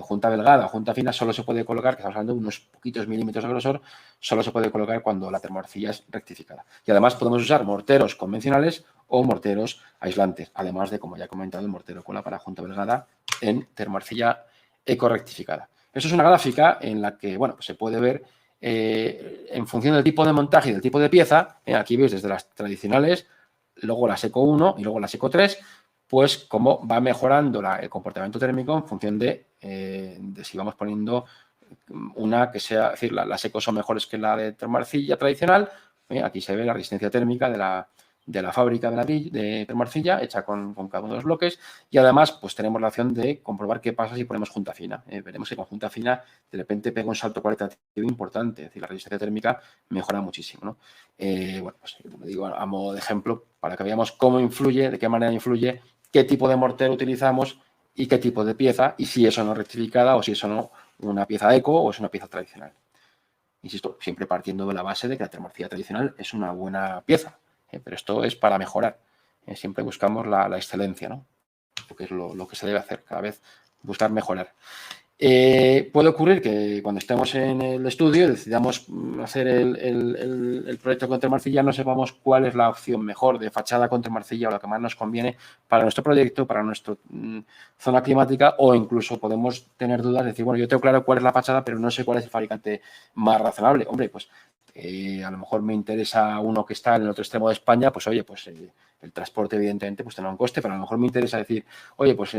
S1: junta delgada o junta fina, solo se puede colocar, que estamos hablando de unos poquitos milímetros de grosor, solo se puede colocar cuando la termoarcilla es rectificada. Y además podemos usar morteros convencionales o morteros aislantes, además de, como ya he comentado, el mortero cola para junta delgada en termoarcilla eco-rectificada. Eso es una gráfica en la que, bueno, pues se puede ver en función del tipo de montaje y del tipo de pieza, aquí veis desde las tradicionales, luego las Eco 1 y luego las Eco 3, pues cómo va mejorando el comportamiento térmico en función de si vamos poniendo una que sea, es decir, las Eco son mejores que la de termoarcilla tradicional. Aquí se ve la resistencia térmica de la fábrica de termoarcilla hecha con cada uno de los bloques, y además pues tenemos la opción de comprobar qué pasa si ponemos junta fina. Veremos que con junta fina de repente pega un salto cualitativo importante, es decir, la resistencia térmica mejora muchísimo, ¿no? Bueno, pues como digo, a modo de ejemplo, para que veamos cómo influye, de qué manera influye, qué tipo de mortero utilizamos y qué tipo de pieza, y si eso no es rectificada o si eso no una pieza eco o es una pieza tradicional. Insisto, siempre partiendo de la base de que la termoarcilla tradicional es una buena pieza, pero esto es para mejorar. Siempre buscamos la excelencia, ¿no? Porque es lo que se debe hacer, cada vez buscar mejorar. Puede ocurrir que cuando estemos en el estudio decidamos hacer el proyecto con termoarcilla, no sepamos cuál es la opción mejor de fachada con termoarcilla o la que más nos conviene para nuestro proyecto, para nuestra zona climática, o incluso podemos tener dudas de decir, bueno, yo tengo claro cuál es la fachada, pero no sé cuál es el fabricante más razonable. Hombre, pues a lo mejor me interesa uno que está en el otro extremo de España, pues oye, pues el transporte evidentemente pues tendrá un coste, pero a lo mejor me interesa decir, oye, pues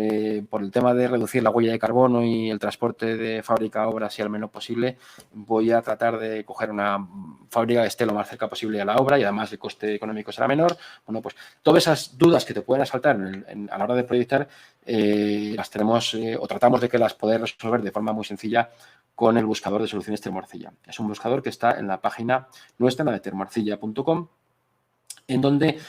S1: por el tema de reducir la huella de carbono y el transporte de fábrica a obra, si al menos posible, voy a tratar de coger una fábrica que esté lo más cerca posible a la obra y además el coste económico será menor. Bueno, pues todas esas dudas que te pueden asaltar a la hora de proyectar, las tenemos o tratamos de que las poder resolver de forma muy sencilla con el buscador de soluciones termoarcilla. Es un buscador que está en la página nuestra, en la de termoarcilla.com, en donde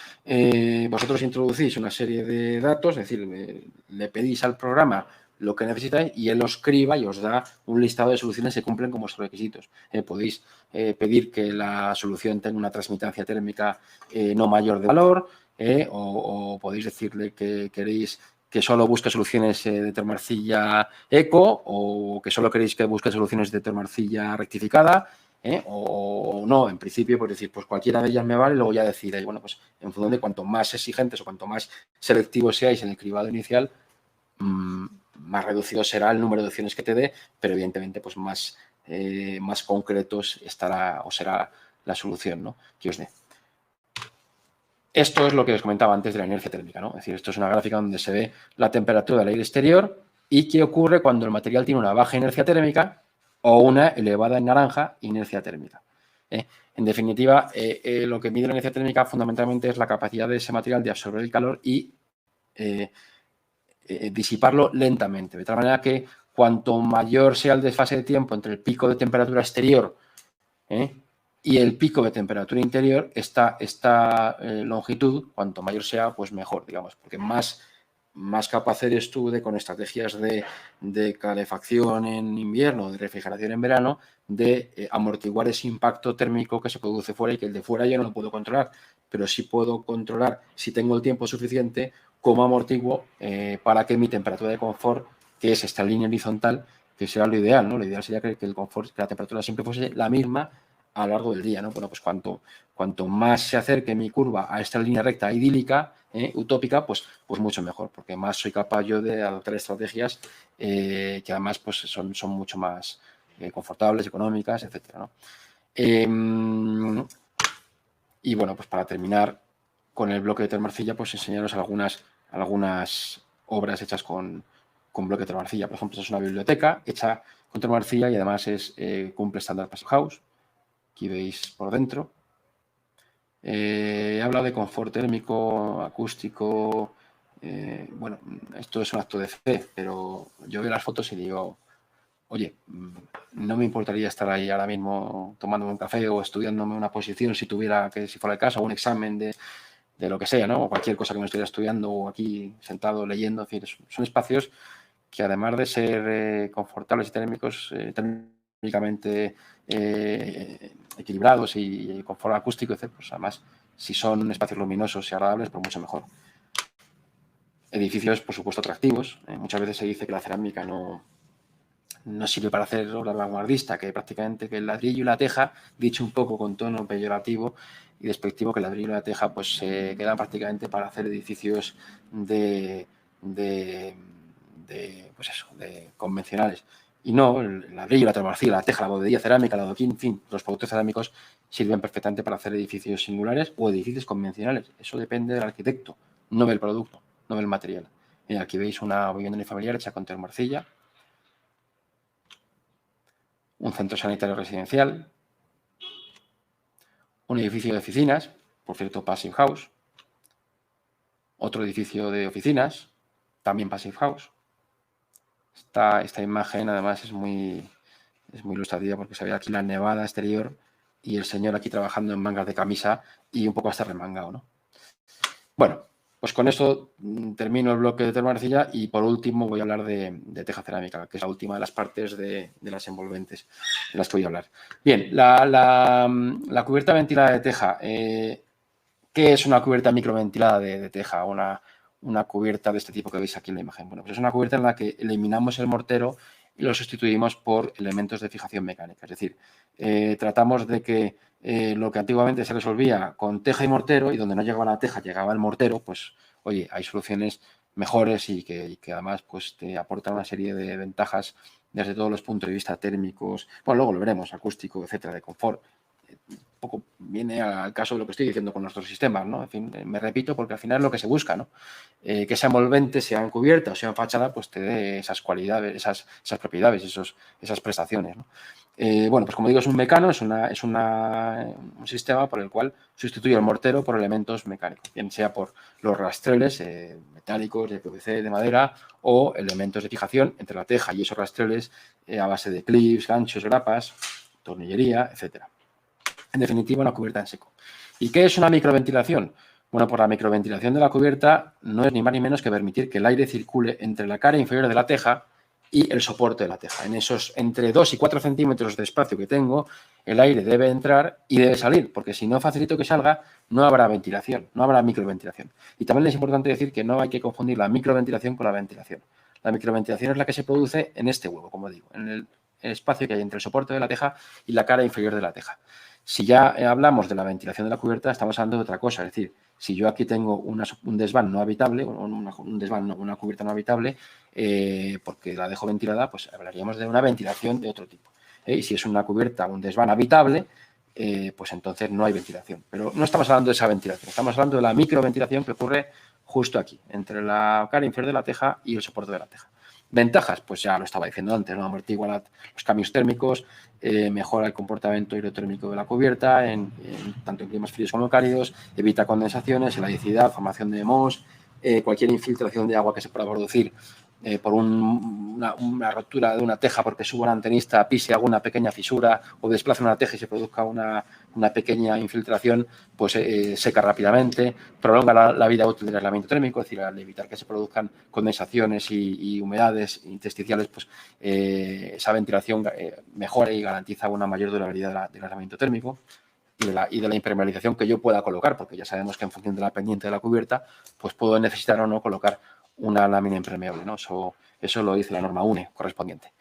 S1: vosotros introducís una serie de datos, es decir, le pedís al programa lo que necesitáis y él os criba y os da un listado de soluciones que cumplen con vuestros requisitos. Podéis pedir que la solución tenga una transmitancia térmica no mayor de valor, o podéis decirle que queréis que solo busque soluciones de termoarcilla eco, o que solo queréis que busque soluciones de termoarcilla rectificada, o no, en principio, pues decir, pues cualquiera de ellas me vale, y luego ya decidáis, bueno, pues en función de cuanto más exigentes o cuanto más selectivos seáis en el cribado inicial, más reducido será el número de opciones que te dé, pero evidentemente pues más concretos estará o será la solución, ¿no?, que os dé. Esto es lo que os comentaba antes de la inercia térmica, ¿no? Es decir, esto es una gráfica donde se ve la temperatura del aire exterior y qué ocurre cuando el material tiene una baja inercia térmica o una elevada en naranja inercia térmica. En definitiva, lo que mide la inercia térmica fundamentalmente es la capacidad de ese material de absorber el calor y disiparlo lentamente, de tal manera que cuanto mayor sea el desfase de tiempo entre el pico de temperatura exterior y el pico de temperatura interior, esta longitud, cuanto mayor sea, pues mejor, digamos, porque más capaz eres tú de, con estrategias de calefacción en invierno, de refrigeración en verano, de amortiguar ese impacto térmico que se produce fuera y que el de fuera yo no lo puedo controlar, pero sí puedo controlar, si tengo el tiempo suficiente, cómo amortiguo para que mi temperatura de confort, que es esta línea horizontal, que será lo ideal, ¿no? Lo ideal sería que el confort, que la temperatura siempre fuese la misma a lo largo del día, ¿no? Bueno, pues cuanto más se acerque mi curva a esta línea recta idílica, utópica, pues mucho mejor, porque más soy capaz yo de adoptar estrategias que además pues son mucho más confortables, económicas, etcétera, ¿no? Y bueno, pues para terminar con el bloque de termoarcilla, pues enseñaros algunas obras hechas con bloque de termoarcilla. Por ejemplo, es una biblioteca hecha con termoarcilla y además cumple estándar Passive House. Aquí veis por dentro. He hablado de confort térmico, acústico. Bueno, esto es un acto de fe, pero yo veo las fotos y digo, oye, no me importaría estar ahí ahora mismo tomándome un café o estudiándome una posición si fuera el caso, o un examen de lo que sea, ¿no? O cualquier cosa que me estuviera estudiando o aquí sentado leyendo. Es decir, son espacios que además de ser confortables y térmicamente equilibrados y confort acústico, etc., pues además, si son espacios luminosos y agradables, pues mucho mejor. Edificios, por supuesto, atractivos. Muchas veces se dice que la cerámica no sirve para hacer obra vanguardista, que prácticamente que el ladrillo y la teja, dicho un poco con tono peyorativo y despectivo, que el ladrillo y la teja pues se quedan prácticamente para hacer edificios pues eso, de convencionales. Y no, el ladrillo, la termocía, la teja, la bovedilla cerámica, la adoquín, en fin, los productos cerámicos sirven perfectamente para hacer edificios singulares o edificios convencionales. Eso depende del arquitecto, no del producto, no del material. Mira, aquí veis una vivienda unifamiliar hecha con termorcilla, un centro sanitario residencial, un edificio de oficinas, por cierto, Passive House, otro edificio de oficinas, también Passive House. Esta imagen, además, es muy ilustrativa porque se ve aquí la nevada exterior y el señor aquí trabajando en mangas de camisa y un poco hasta remangado, ¿no? Bueno, pues con esto termino el bloque de termorcilla y por último voy a hablar de teja cerámica, que es la última de las partes de las envolventes de las que voy a hablar. Bien, la cubierta ventilada de teja. ¿Qué es una cubierta microventilada de teja? Una cubierta de este tipo que veis aquí en la imagen. Bueno, pues es una cubierta en la que eliminamos el mortero y lo sustituimos por elementos de fijación mecánica. Es decir, tratamos de que lo que antiguamente se resolvía con teja y mortero, y donde no llegaba la teja, llegaba el mortero, pues, oye, hay soluciones mejores y que además pues, te aportan una serie de ventajas desde todos los puntos de vista térmicos, bueno, luego lo veremos, acústico, etcétera, de confort. Un poco viene al caso de lo que estoy diciendo con nuestros sistemas, ¿no? En fin, me repito porque al final es lo que se busca, ¿no? Que esa envolvente, sea en cubierta o sea en fachada, pues te dé esas cualidades, esas propiedades, esas prestaciones, ¿no? Bueno, pues como digo, es un mecano, es un sistema por el cual sustituye el mortero por elementos mecánicos, bien sea por los rastreles metálicos, de PVC, de madera, o elementos de fijación entre la teja y esos rastreles a base de clips, ganchos, grapas, tornillería, etcétera. En definitiva, una cubierta en seco. ¿Y qué es una microventilación? Bueno, pues la microventilación de la cubierta no es ni más ni menos que permitir que el aire circule entre la cara inferior de la teja y el soporte de la teja. En esos entre 2 y 4 centímetros de espacio que tengo, el aire debe entrar y debe salir, porque si no facilito que salga, no habrá ventilación, no habrá microventilación. Y también es importante decir que no hay que confundir la microventilación con la ventilación. La microventilación es la que se produce en este huevo, como digo, en el espacio que hay entre el soporte de la teja y la cara inferior de la teja. Si ya hablamos de la ventilación de la cubierta, estamos hablando de otra cosa. Es decir, si yo aquí tengo un desván no habitable, una cubierta no habitable, porque la dejo ventilada, pues hablaríamos de una ventilación de otro tipo. Y si es una cubierta, un desván habitable, pues entonces no hay ventilación. Pero no estamos hablando de esa ventilación, estamos hablando de la microventilación que ocurre justo aquí, entre la cara inferior de la teja y el soporte de la teja. Ventajas, pues ya lo estaba diciendo antes, ¿no? Amortigua los cambios térmicos, mejora el comportamiento hidrotérmico de la cubierta, tanto en climas fríos como cálidos, evita condensaciones, heladicidad, formación de mohos, cualquier infiltración de agua que se pueda producir por una rotura de una teja porque suba un antenista, pise alguna pequeña fisura o desplace una teja y se produzca una pequeña infiltración, pues seca rápidamente, prolonga la vida útil del aislamiento térmico, es decir, al evitar que se produzcan condensaciones y humedades intersticiales, pues esa ventilación mejora y garantiza una mayor durabilidad del aislamiento térmico y de la impermeabilización que yo pueda colocar, porque ya sabemos que en función de la pendiente de la cubierta, pues puedo necesitar o no colocar una lámina impermeable, ¿no? Eso lo dice la norma UNE correspondiente.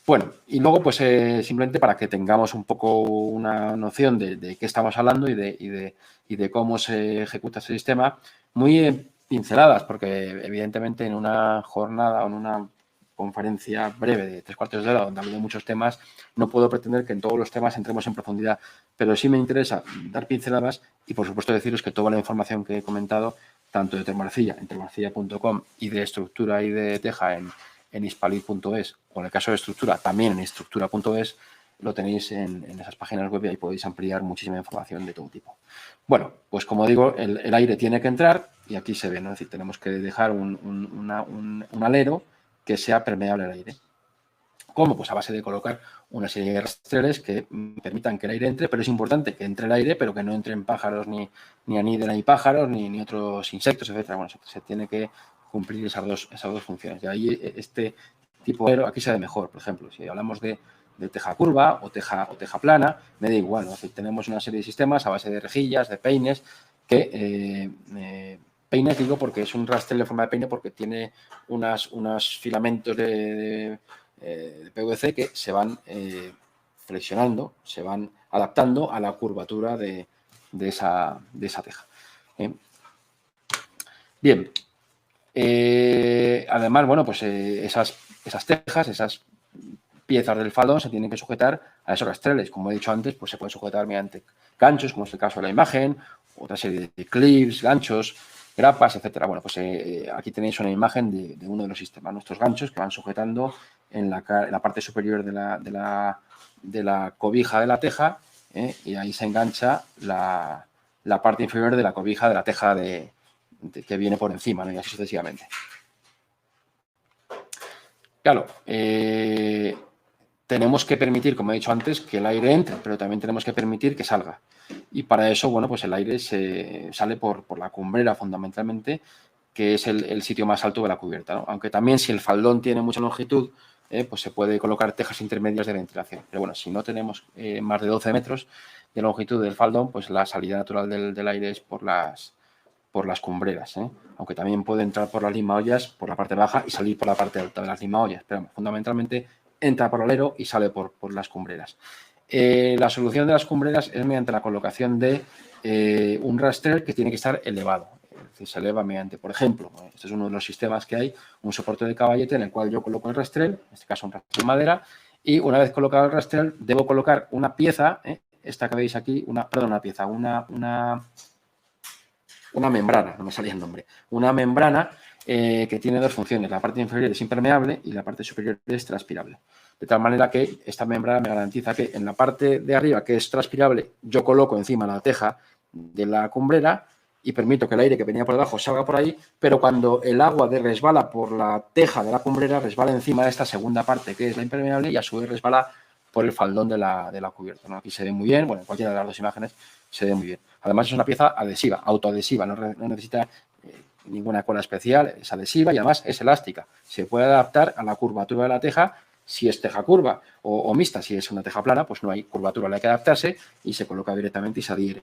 S1: Bueno, y luego, pues simplemente para que tengamos un poco una noción de qué estamos hablando y de cómo se ejecuta ese sistema, muy pinceladas, porque evidentemente en una jornada o en una conferencia breve de 3/4 de hora donde hablo de muchos temas, no puedo pretender que en todos los temas entremos en profundidad, pero sí me interesa dar pinceladas y, por supuesto, deciros que toda la información que he comentado, tanto de termorcilla, en termorcilla.com, y de estructura y de teja en hispalit.es, o en el caso de estructura, también en estructura.es, lo tenéis en esas páginas web y ahí podéis ampliar muchísima información de todo tipo. Bueno, pues como digo, el aire tiene que entrar y aquí se ve, ¿no? Es decir, tenemos que dejar un alero que sea permeable al aire. ¿Cómo? Pues a base de colocar una serie de rastreles que permitan que el aire entre, pero es importante que entre el aire, pero que no entren pájaros, ni aniden ahí pájaros, ni otros insectos, etcétera. Bueno, se tiene que cumplir esas dos funciones. Y ahí este tipo de aero aquí se ve mejor. Por ejemplo, si hablamos de teja curva o teja plana, me da igual, ¿no? Es decir, tenemos una serie de sistemas a base de rejillas, de peines, que peines digo porque es un rastreo en forma de peine porque tiene unos filamentos de PVC que se van flexionando, se van adaptando a la curvatura de esa teja. Bien. Además, bueno, pues esas tejas, esas piezas del faldón se tienen que sujetar a esos rastreles. Como he dicho antes, pues se pueden sujetar mediante ganchos, como es el caso de la imagen, otra serie de clips, ganchos, grapas, etcétera. Bueno, pues aquí tenéis una imagen de uno de los sistemas, nuestros ganchos que van sujetando en la parte superior de la cobija de la teja, y ahí se engancha la parte inferior de la cobija de la teja que viene por encima, ¿no? Y así sucesivamente. Claro, tenemos que permitir, como he dicho antes, que el aire entre, pero también tenemos que permitir que salga. Y para eso, bueno, pues el aire sale por la cumbrera fundamentalmente, que es el sitio más alto de la cubierta, ¿no? Aunque también si el faldón tiene mucha longitud, pues se puede colocar tejas intermedias de ventilación. Pero bueno, si no tenemos más de 12 metros de longitud del faldón, pues la salida natural del aire es por las cumbreras, aunque también puede entrar por las limaollas por la parte baja y salir por la parte alta de las limaollas, pero fundamentalmente entra por el alero y sale por las cumbreras. La solución de las cumbreras es mediante la colocación de un rastrel que tiene que estar elevado. Es decir, se eleva mediante, por ejemplo, este es uno de los sistemas que hay, un soporte de caballete en el cual yo coloco el rastrel, en este caso un rastrel de madera, y una vez colocado el rastrel debo colocar una pieza, esta que veis aquí, una membrana, no me salía el nombre, una membrana que tiene dos funciones. La parte inferior es impermeable y la parte superior es transpirable. De tal manera que esta membrana me garantiza que en la parte de arriba, que es transpirable, yo coloco encima la teja de la cumbrera y permito que el aire que venía por debajo salga por ahí, pero cuando el agua resbala por la teja de la cumbrera, resbala encima de esta segunda parte, que es la impermeable, y a su vez resbala por el faldón de la cubierta, ¿no? Aquí se ve muy bien, bueno, en cualquiera de las dos imágenes se ve muy bien. Además es una pieza adhesiva, autoadhesiva, no necesita ninguna cola especial, es adhesiva y además es elástica. Se puede adaptar a la curvatura de la teja si es teja curva o mixta. Si es una teja plana, pues no hay curvatura, le hay que adaptarse y se coloca directamente y se adhiere.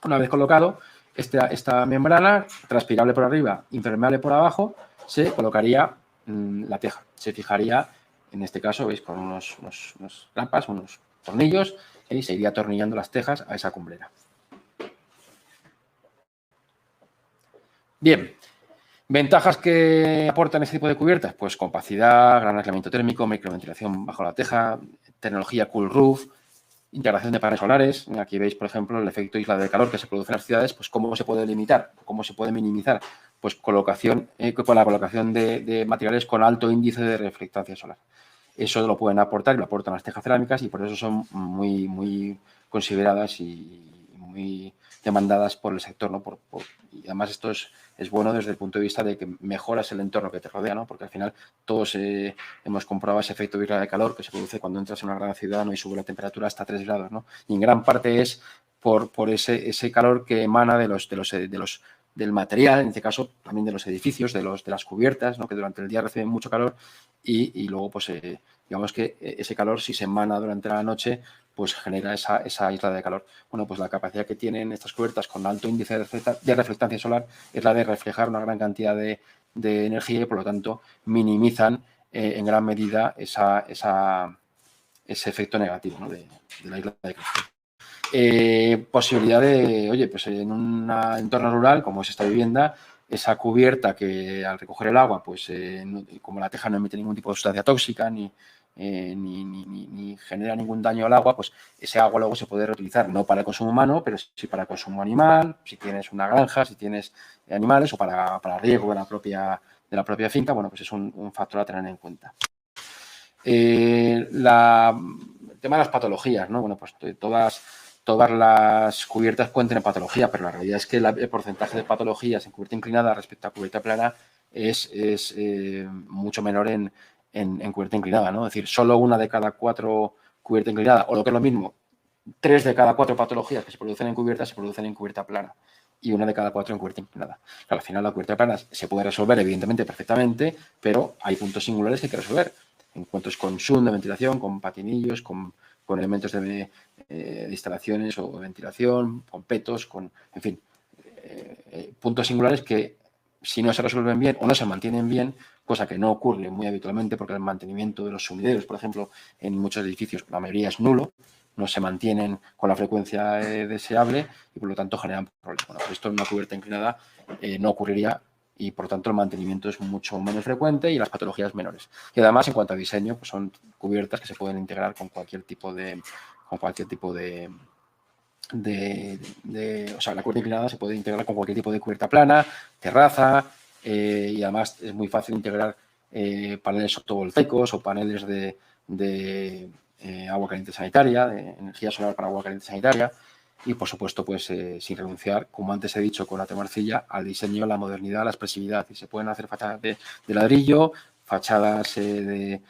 S1: Una vez colocado, esta membrana, transpirable por arriba, impermeable por abajo, se colocaría la teja. Se fijaría, en este caso, veis, con unos grapas, unos tornillos, y se iría atornillando las tejas a esa cumbrera. Bien, ventajas que aportan este tipo de cubiertas, pues compacidad, gran aislamiento térmico, microventilación bajo la teja, tecnología Cool Roof, integración de paneles solares. Aquí veis, por ejemplo, el efecto isla de calor que se produce en las ciudades, pues cómo se puede limitar, cómo se puede minimizar, pues con la colocación de materiales con alto índice de reflectancia solar. Eso lo pueden aportar y lo aportan las tejas cerámicas y por eso son muy, muy consideradas y muy demandadas por el sector, ¿no? Y además esto es bueno desde el punto de vista de que mejoras el entorno que te rodea, ¿no? Porque al final todos hemos comprobado ese efecto isla de calor que se produce cuando entras en una gran ciudad, ¿no? Y sube la temperatura hasta 3 grados, ¿no? Y en gran parte es por ese calor que emana del material, en este caso también de los edificios, de las cubiertas, ¿no? Que durante el día reciben mucho calor y luego, pues, digamos que ese calor, si se emana durante la noche, pues genera esa isla de calor. Bueno, pues la capacidad que tienen estas cubiertas con alto índice de reflectancia solar es la de reflejar una gran cantidad de energía y, por lo tanto, minimizan en gran medida ese efecto negativo, ¿no? de la isla de calor. Posibilidad de, oye, pues en un entorno rural, como es esta vivienda, esa cubierta que al recoger el agua, pues como la teja no emite ningún tipo de sustancia tóxica ni genera ningún daño al agua, pues ese agua luego se puede reutilizar, no para el consumo humano, pero sí para el consumo animal, si tienes una granja, si tienes animales o para riego de la propia finca, bueno, pues es un factor a tener en cuenta. El tema de las patologías, ¿no? Bueno, pues todas las cubiertas pueden tener patología, pero la realidad es que el porcentaje de patologías en cubierta inclinada respecto a cubierta plana es mucho menor en en cubierta inclinada, ¿no? Es decir, solo una de cada 4 cubierta inclinada, o lo que es lo mismo, 3 de cada 4 patologías que se producen en cubierta se producen en cubierta plana y una de cada 4 en cubierta inclinada. Claro, al final la cubierta plana se puede resolver, evidentemente, perfectamente, pero hay puntos singulares que hay que resolver. Encuentros con zoom de ventilación, con patinillos, con elementos de instalaciones o ventilación, con petos, en fin, puntos singulares que si no se resuelven bien o no se mantienen bien, cosa que no ocurre muy habitualmente porque el mantenimiento de los sumideros, por ejemplo, en muchos edificios, la mayoría es nulo, no se mantienen con la frecuencia deseable y por lo tanto generan problemas. Bueno, pues esto en una cubierta inclinada no ocurriría y por lo tanto el mantenimiento es mucho menos frecuente y las patologías menores. Y además, en cuanto a diseño, pues son cubiertas que se pueden integrar con cualquier tipo de o sea, la cubierta inclinada se puede integrar con cualquier tipo de cubierta plana, terraza, y además es muy fácil integrar paneles fotovoltaicos o paneles de agua caliente sanitaria, de energía solar para agua caliente sanitaria y, por supuesto, pues sin renunciar, como antes he dicho con la temarcilla, al diseño, la modernidad, la expresividad. Y se pueden hacer fachadas de ladrillo, fachadas de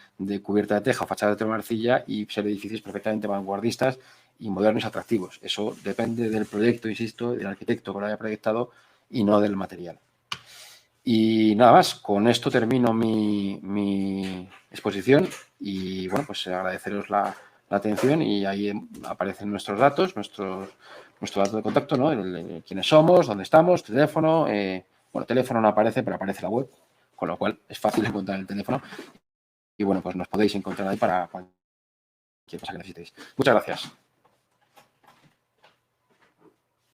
S1: cubierta de teja, fachadas de temarcilla y ser edificios perfectamente vanguardistas y modernos y atractivos. Eso depende del proyecto, insisto, del arquitecto que lo haya proyectado y no del material. Y nada más, con esto termino mi exposición y bueno, pues agradeceros la atención y ahí aparecen nuestros datos, nuestro dato de contacto, ¿no? Quiénes somos, dónde estamos, teléfono, bueno, teléfono no aparece, pero aparece la web, con lo cual es fácil encontrar el teléfono y bueno, pues nos podéis encontrar ahí para cualquier cosa que necesitéis. Muchas gracias.